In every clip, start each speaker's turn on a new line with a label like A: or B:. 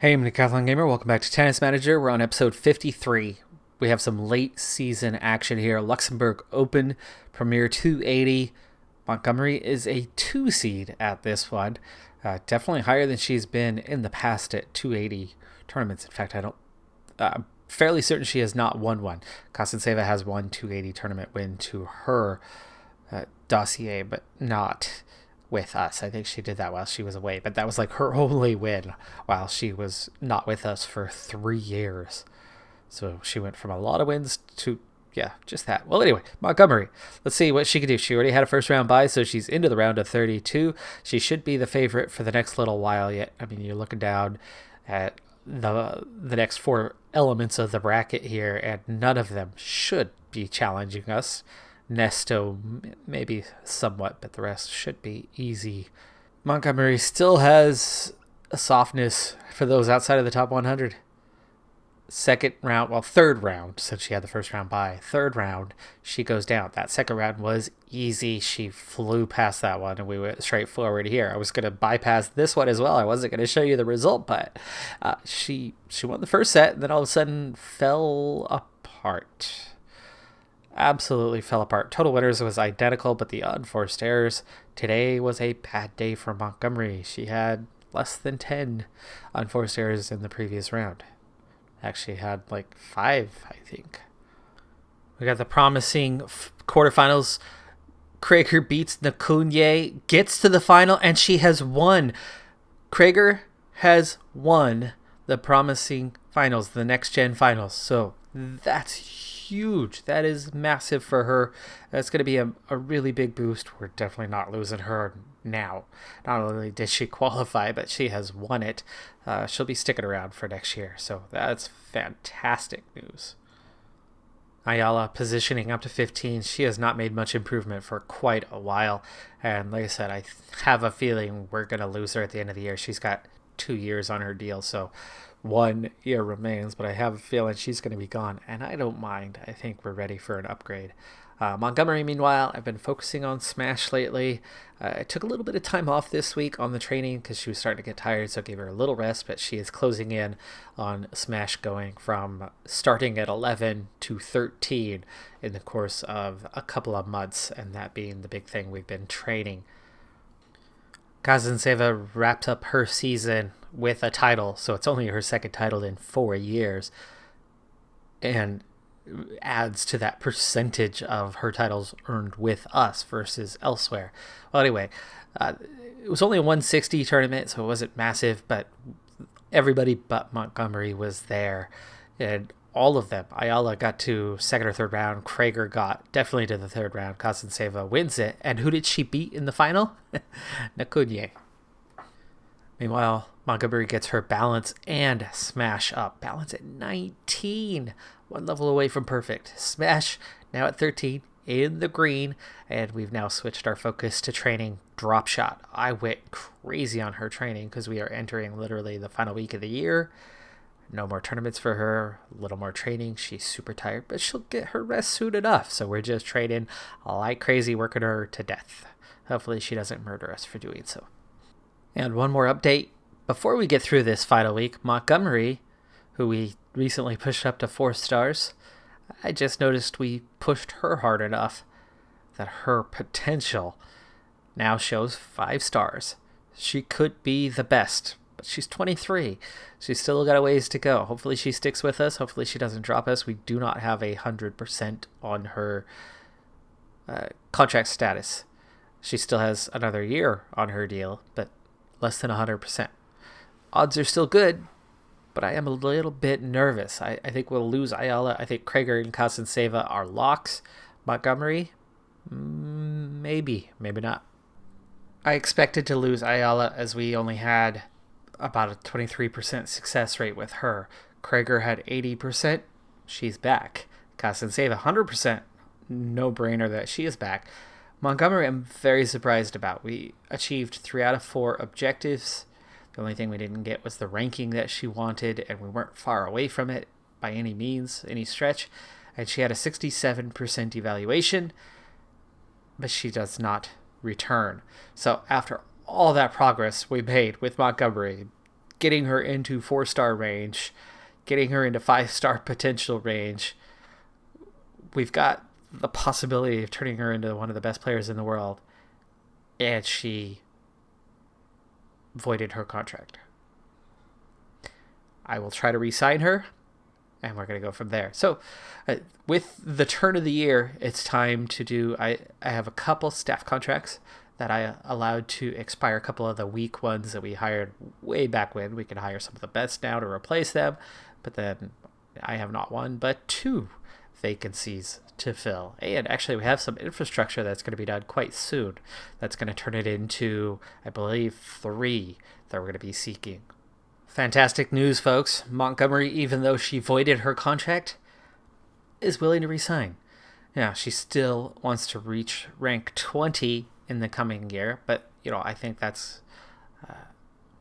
A: Hey, I'm Decathlon Gamer. Welcome back to Tennis Manager. We're on episode 53. We have some late season action here. Luxembourg Open, Premier 280. Montgomery is a 2 seed at this one. Definitely higher than she's been in the past at 280 tournaments. In fact, I'm fairly certain she has not won one. Kostenseva has won 280 tournament win to her dossier, but not with us. I think she did that while she was away, but that was like her only win while she was not with us for 3 years. So she went from a lot of wins to, yeah, just that. Well, anyway, Montgomery. Let's see what she can do. She already had a first round bye, so she's into the round of 32. She should be the favorite for the next little while yet. I mean, you're looking down at the next 4 elements of the bracket here, and none of them should be challenging us. Nesto, maybe somewhat, but the rest should be easy. Montgomery still has a softness for those outside of the top 100. Third round, since she had the first round bye. Third round, she goes down. That second round was easy. She flew past that one, and we went straight forward here. I was going to bypass this one as well. I wasn't going to show you the result, but she won the first set, and then all of a sudden fell apart. Absolutely fell apart. Total winners was identical, but the unforced errors. Today was a bad day for Montgomery. She had less than 10 unforced errors in the previous round. Actually had like 5, I think. We got the promising quarterfinals. Krager beats Nakunye, gets to the final, and she has won. Krager has won the promising finals, the next gen finals. So that's huge. That is massive for her. That's going to be a really big boost. We're definitely not losing her now. Not only did she qualify, but she has won it. She'll be sticking around for next year. So that's fantastic news. Ayala positioning up to 15. She has not made much improvement for quite a while. And like I said, I have a feeling we're going to lose her at the end of the year. She's got 2 years on her deal, so 1 year remains, but I have a feeling she's going to be gone, and I don't mind. I think we're ready for an upgrade. Montgomery, meanwhile, I've been focusing on Smash lately. I took a little bit of time off this week on the training because she was starting to get tired, so I gave her a little rest, but she is closing in on Smash, going from starting at 11 to 13 in the course of a couple of months, and that being the big thing we've been training. Kostenseva wrapped up her season with a title, so it's only her second title in 4 years, and adds to that percentage of her titles earned with us versus elsewhere. Well, anyway, it was only a 160 tournament, so it wasn't massive, but everybody but Montgomery was there, and all of them. Ayala got to second or third round. Krager got definitely to the third round. Kostenseva wins it. And who did she beat in the final? Nakunye. Meanwhile, Montgomery gets her balance and Smash up. Balance at 19. 1 level away from perfect. Smash now at 13 in the green. And we've now switched our focus to training drop shot. I went crazy on her training because we are entering literally the final week of the year. No more tournaments for her, a little more training. She's super tired, but she'll get her rest soon enough. So we're just training like crazy, working her to death. Hopefully she doesn't murder us for doing so. And one more update. Before we get through this final week, Montgomery, who we recently pushed up to 4 stars, I just noticed we pushed her hard enough that her potential now shows 5 stars. She could be the best, but she's 23. She's still got a ways to go. Hopefully she sticks with us. Hopefully she doesn't drop us. We do not have 100% on her contract status. She still has another year on her deal, but less than 100%. Odds are still good, but I am a little bit nervous. I think we'll lose Ayala. I think Krager and Kostenseva are locks. Montgomery, maybe not. I expected to lose Ayala as we only had about a 23% success rate with her. Krager had 80%. She's back. Kostenseva 100%. No brainer that she is back. Montgomery, I'm very surprised about. We achieved 3 out of 4 objectives. The only thing we didn't get was the ranking that she wanted, and we weren't far away from it by any means, any stretch. And she had a 67% evaluation, but she does not return. So after all that progress we made with Montgomery, getting her into 4-star range, getting her into 5-star potential range. We've got the possibility of turning her into one of the best players in the world, and she voided her contract. I will try to re-sign her, and we're going to go from there. So with the turn of the year, it's time to do, I have a couple staff contracts that I allowed to expire, a couple of the weak ones that we hired way back when. We can hire some of the best now to replace them, but then I have not one, but 2 vacancies to fill. And actually we have some infrastructure that's going to be done quite soon. That's going to turn it into, I believe, 3 that we're going to be seeking. Fantastic news, folks. Montgomery, even though she voided her contract, is willing to resign. Yeah, she still wants to reach rank 20 in the coming year, but I think that's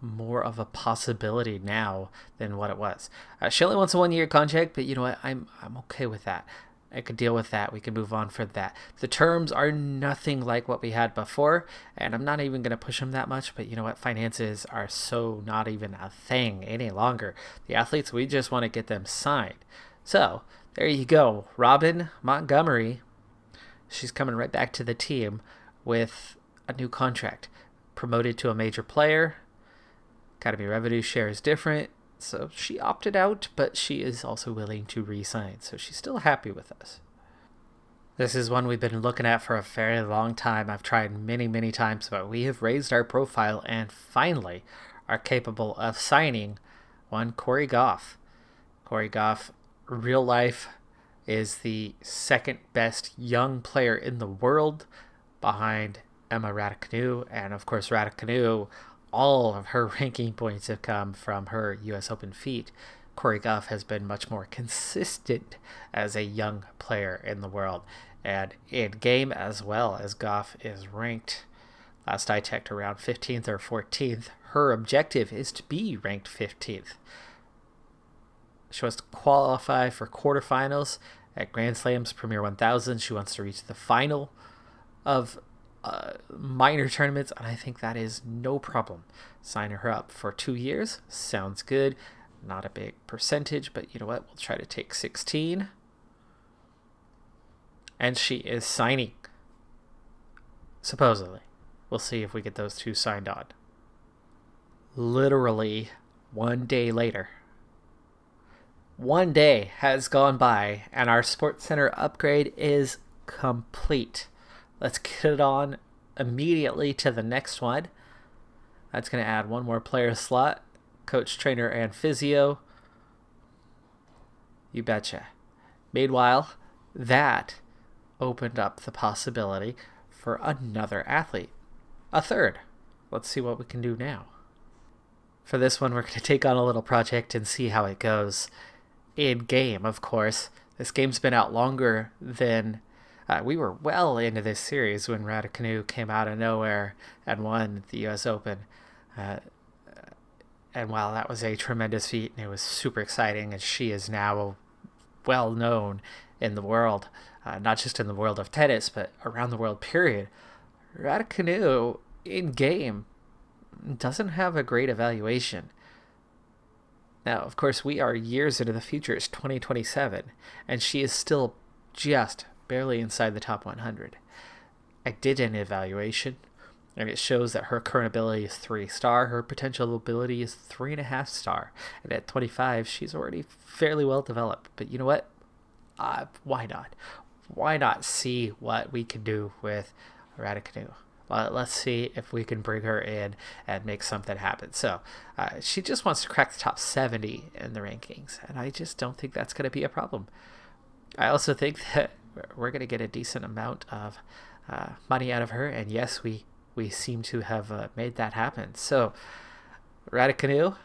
A: more of a possibility now than what it was. She only wants a 1-year contract, but you know what? I'm okay with that. I could deal with that. We can move on for that. The terms are nothing like what we had before, and I'm not even going to push them that much, but you know what? Finances are so not even a thing any longer. The athletes, we just want to get them signed. So there you go. Robin Montgomery, she's coming right back to the team with a new contract. Promoted to a major player. Academy revenue share is different. So she opted out, but she is also willing to re-sign. So she's still happy with us. This is one we've been looking at for a very long time. I've tried many, many times, but we have raised our profile and finally are capable of signing one Cory Goff. Cory Goff, real life, is the second best young player in the world behind Emma Radicanu. And of course, Radicanu, all of her ranking points have come from her U.S. Open feat. Cory Goff has been much more consistent as a young player in the world. And in game as well, as Goff is ranked, last I checked, around 15th or 14th. Her objective is to be ranked 15th. She wants to qualify for quarterfinals at Grand Slam's Premier 1000. She wants to reach the final of minor tournaments, and I think that is no problem. Sign her up for 2 years. Sounds good. Not a big percentage, but you know what? We'll try to take 16. And she is signing. Supposedly. We'll see if we get those 2 signed on. Literally 1 day later. 1 day has gone by, and our Sports Center upgrade is complete. Let's get it on immediately to the next one. That's going to add 1 more player slot. Coach, trainer, and physio. You betcha. Meanwhile, that opened up the possibility for another athlete. A third. Let's see what we can do now. For this one, we're going to take on a little project and see how it goes. In game, of course. This game's been out longer than... we were well into this series when Radicanu came out of nowhere and won the U.S. Open. And while that was a tremendous feat and it was super exciting, and she is now well known in the world, not just in the world of tennis, but around the world, period. Radicanu in game doesn't have a great evaluation. Now, of course, we are years into the future. It's 2027, and she is still just barely inside the top 100. I did an evaluation, and it shows that her current ability is 3-star. Her potential ability is 3.5-star. And at 25, she's already fairly well developed. But you know what? Why not? Why not see what we can do with Radicanu? Let's see if we can bring her in and make something happen. So she just wants to crack the top 70 in the rankings, and I just don't think that's going to be a problem. I also think that we're going to get a decent amount of money out of her, and yes, we seem to have made that happen. So Radicanu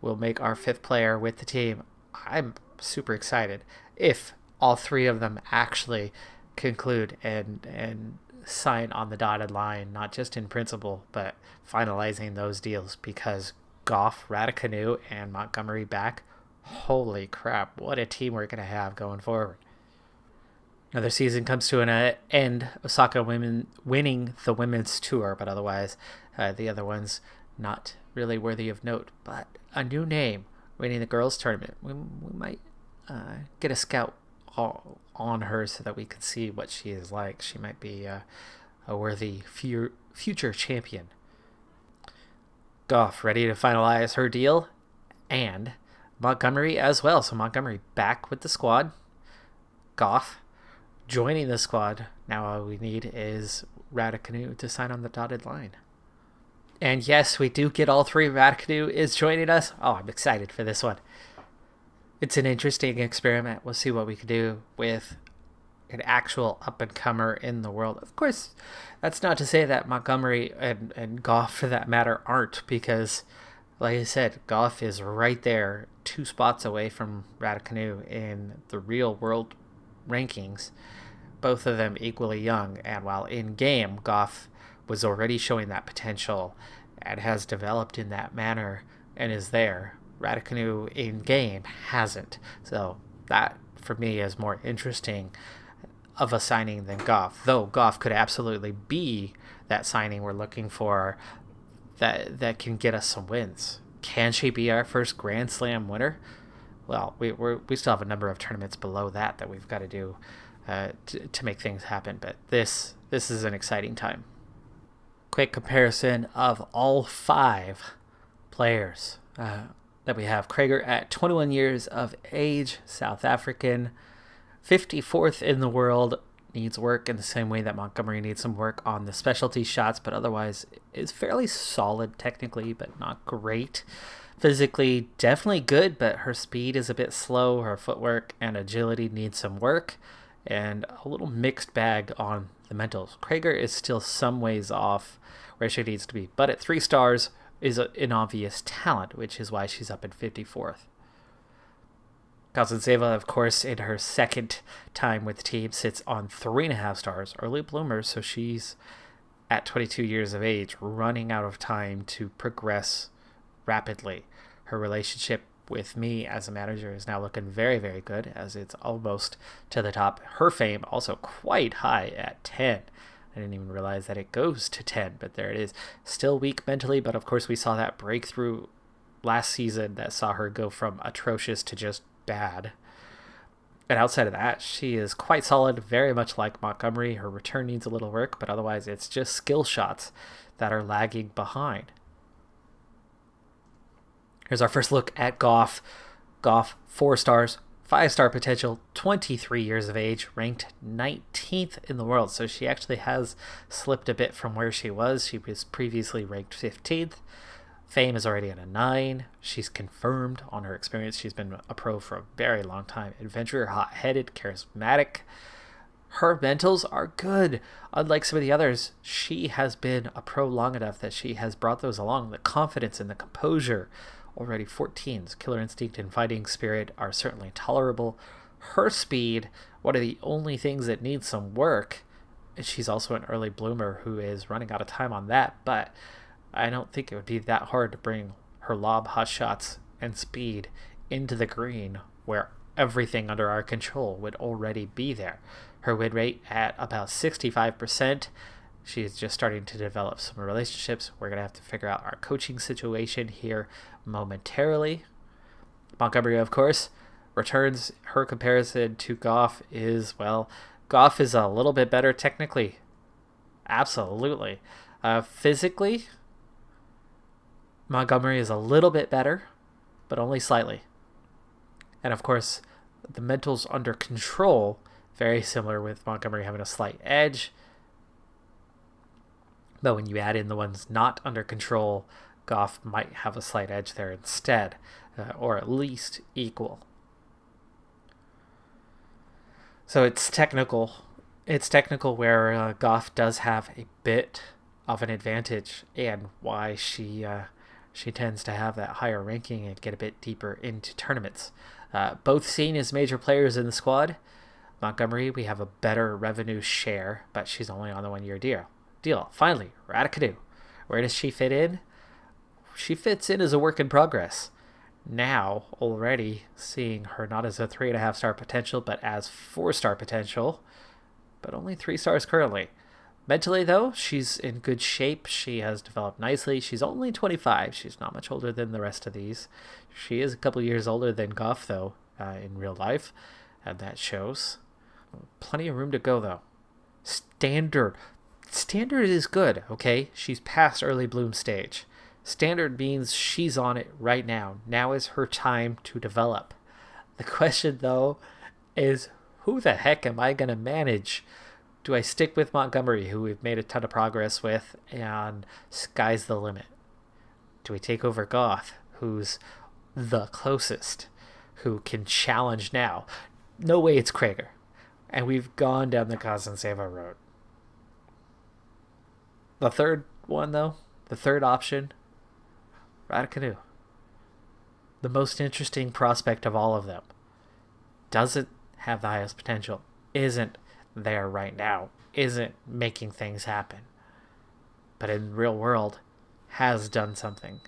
A: will make our 5th player with the team. I'm super excited if all 3 of them actually conclude and sign on the dotted line, not just in principle, but finalizing those deals, because Goff, Radicanu, and Montgomery back, holy crap, what a team we're going to have going forward. Another season comes to an end. Osaka women winning the women's tour, but otherwise the other ones not really worthy of note, but a new name winning the girls' tournament. We might get a scout on her so that we can see what she is like. She might be a worthy future champion. Goff ready to finalize her deal, and Montgomery as well. So Montgomery back with the squad. Goff joining the squad. Now all we need is Radicanu to sign on the dotted line. And yes, we do get all three. Radicanu is joining us. Oh, I'm excited for this one. It's an interesting experiment. We'll see what we can do with an actual up-and-comer in the world. Of course, that's not to say that Montgomery and Goff, for that matter, aren't, because, like I said, Goff is right there, 2 spots away from Radicanu in the real-world rankings. Both of them equally young, and while in-game, Goff was already showing that potential and has developed in that manner and is there. Radicanu in-game hasn't. So that, for me, is more interesting of a signing than Goff, though Goff could absolutely be that signing we're looking for that can get us some wins. Can she be our first Grand Slam winner? Well, we still have a number of tournaments below that we've got to do to make things happen, but this is an exciting time. Quick comparison of all 5 players that we have. Krager at 21 years of age, South African, 54th in the world, needs work in the same way that Montgomery needs some work on the specialty shots, but otherwise is fairly solid technically, but not great. Physically, definitely good, but her speed is a bit slow. Her footwork and agility need some work, and a little mixed bag on the mentals. Krager is still some ways off where she needs to be, but at 3 stars is an obvious talent, which is why she's up in 54th. Kazantseva, of course, in her second time with the team, sits on 3.5 stars, early bloomer, so she's at 22 years of age, running out of time to progress rapidly. Her relationship with me as a manager is now looking very, very good, as it's almost to the top. Her fame also quite high at 10. I didn't even realize that it goes to 10, but there it is. Still weak mentally, but of course we saw that breakthrough last season that saw her go from atrocious to just bad. And outside of that, she is quite solid, very much like Montgomery. Her return needs a little work, but otherwise it's just skill shots that are lagging behind. Here's our first look at Goff. Goff, 4 stars, 5-star potential, 23 years of age, ranked 19th in the world. So she actually has slipped a bit from where she was. She was previously ranked 15th. Fame is already at a 9. She's confirmed on her experience. She's been a pro for a very long time. Adventurer, hot-headed, charismatic. Her mentals are good. Unlike some of the others, she has been a pro long enough that she has brought those along. The confidence and the composure. Already 14s. Killer instinct and fighting spirit are certainly tolerable. Her speed, one of the only things that needs some work. She's also an early bloomer who is running out of time on that, but I don't think it would be that hard to bring her lob, hot shots, and speed into the green where everything under our control would already be there. Her win rate at about 65%. She is just starting to develop some relationships. We're going to have to figure out our coaching situation here momentarily. Montgomery, of course, returns. Her comparison to Goff is, well, Goff is a little bit better technically. Absolutely. Physically, Montgomery is a little bit better, but only slightly. And of course, the mentals under control, very similar with Montgomery having a slight edge. But when you add in the ones not under control, Goff might have a slight edge there instead, or at least equal. So it's technical. It's technical where Goff does have a bit of an advantage, and why she tends to have that higher ranking and get a bit deeper into tournaments. Both seen as major players in the squad. Montgomery, we have a better revenue share, but she's only on the 1-year deal. Finally, Radicanu. Where does she fit in? She fits in as a work in progress. Now, already seeing her not as a 3.5-star potential, but as 4-star potential, but only 3 stars currently. Mentally, though, she's in good shape. She has developed nicely. She's only 25. She's not much older than the rest of these. She is a couple years older than Goff, though, in real life, and that shows. Plenty of room to go, though. Standard. Standard is good, okay? She's past early bloom stage. Standard means she's on it right now. Now is her time to develop. The question, though, is who the heck am I going to manage? Do I stick with Montgomery, who we've made a ton of progress with, and sky's the limit? Do we take over Goff, who's the closest, who can challenge now? No way it's Krager. And we've gone down the Kazan-Seva road. The third one, though, the third option, Radicanu. The most interesting prospect of all of them. Doesn't have the highest potential. Isn't there right now. Isn't making things happen. But in the real world, has done something.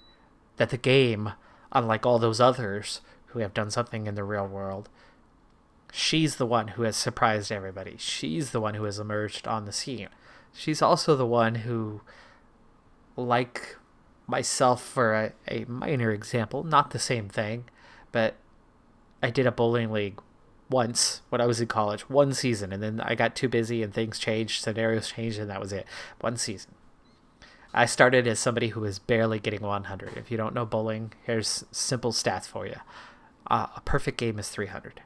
A: That the game, unlike all those others who have done something in the real world, she's the one who has surprised everybody. She's the one who has emerged on the scene. She's also the one who, like myself for a minor example, not the same thing, but I did a bowling league once when I was in college, one season, and then I got too busy and things changed, scenarios changed, and that was it. One season. I started as somebody who was barely getting 100. If you don't know bowling, here's simple stats for you. A perfect game is 300.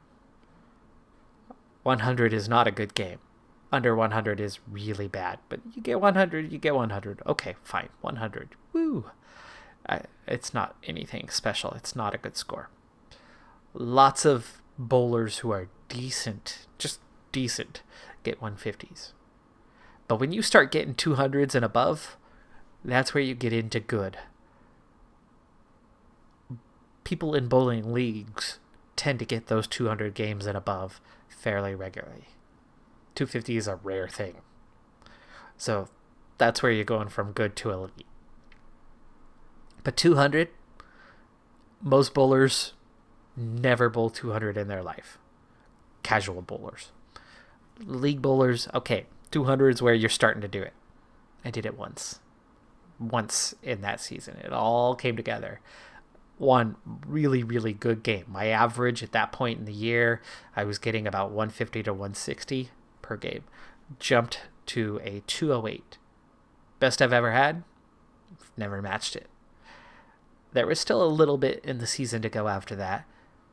A: 100 is not a good game. Under 100 is really bad. But you get 100, you get 100. Okay, fine, 100. Woo! It's not anything special. It's not a good score. Lots of bowlers who are decent, just decent, get 150s. But when you start getting 200s and above, that's where you get into good. People in bowling leagues tend to get those 200 games and above fairly regularly. 250 is a rare thing. So that's where you're going from good to elite. But 200, most bowlers never bowl 200 in their life. Casual bowlers. League bowlers, okay, 200 is where you're starting to do it. I did it once. Once in that season. It all came together. One really, really good game. My average at that point in the year, I was getting about 150 to 160 per game. Jumped to a 208. Best I've ever had? Never matched it. There was still a little bit in the season to go after that,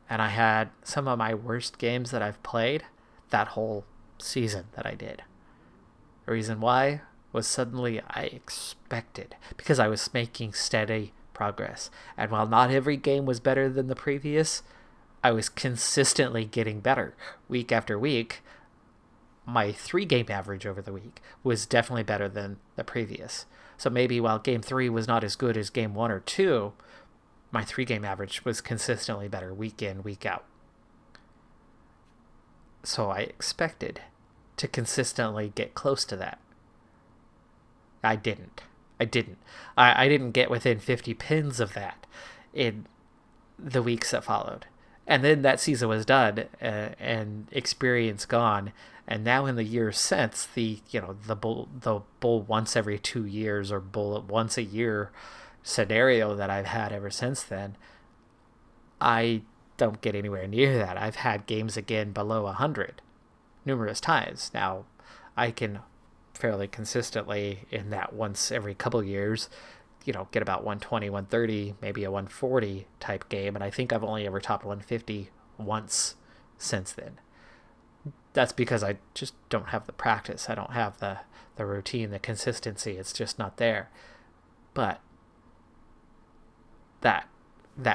A: and I had some of my worst games that I've played that whole season that I did. The reason why was suddenly I expected, because I was making steady progress. And while not every game was better than the previous, I was consistently getting better. Week after week, my 3-game average over the week was definitely better than the previous. So maybe while game 3 was not as good as game 1 or 2, my 3-game average was consistently better week in, week out. So I expected to consistently get close to that. I didn't. I didn't get within 50 pins of that in the weeks that followed. And then that season was done and experience gone. And now in the years since, the bull once every 2 years or bull once a year scenario that I've had ever since then, I don't get anywhere near that. I've had games again below 100 numerous times. Now, I can fairly consistently in that once every couple years, get about 120, 130, maybe a 140 type game. And I think I've only ever topped 150 once since then. That's because I just don't have the practice. I don't have the routine, the consistency. It's just not there. But that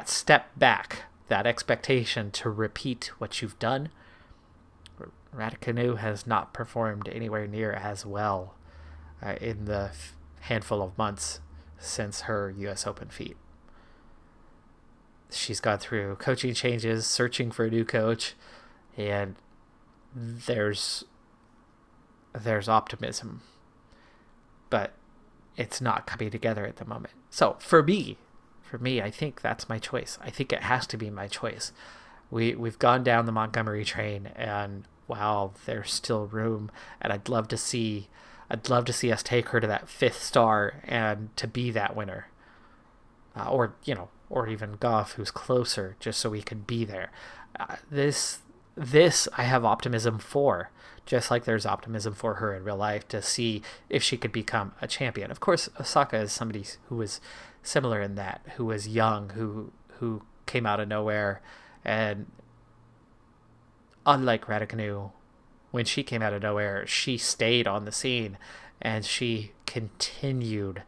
A: step back, that expectation to repeat what you've done, Radicanu has not performed anywhere near as well in the handful of months since her U.S. Open feat. She's gone through coaching changes, searching for a new coach, and there's optimism, but it's not coming together at the moment. So for me, I think that's my choice. I think it has to be my choice. We've gone down the Montgomery train, and while there's still room, and I'd love to see I'd love to see us take her to that 5th star and to be that winner. Or even Goff, who's closer, just so we could be there. This I have optimism for, just like there's optimism for her in real life to see if she could become a champion. Of course, Osaka is somebody who was similar in that, who was young, who came out of nowhere, and unlike Radicanu, when she came out of nowhere, she stayed on the scene and she continued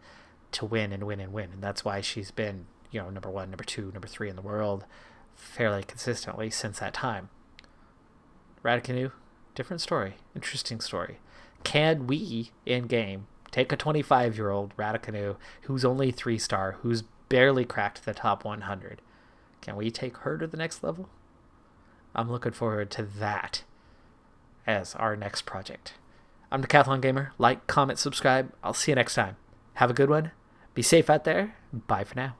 A: to win and win and win. And that's why she's been, number 1, number 2, number 3 in the world fairly consistently since that time. Radicanu, different story. Interesting story. Can we, in-game, take a 25-year-old Ratakanu who's only 3-star, who's barely cracked the top 100? Can we take her to the next level? I'm looking forward to that as our next project. I'm Decathlon Gamer. Like, comment, subscribe. I'll see you next time. Have a good one. Be safe out there. Bye for now.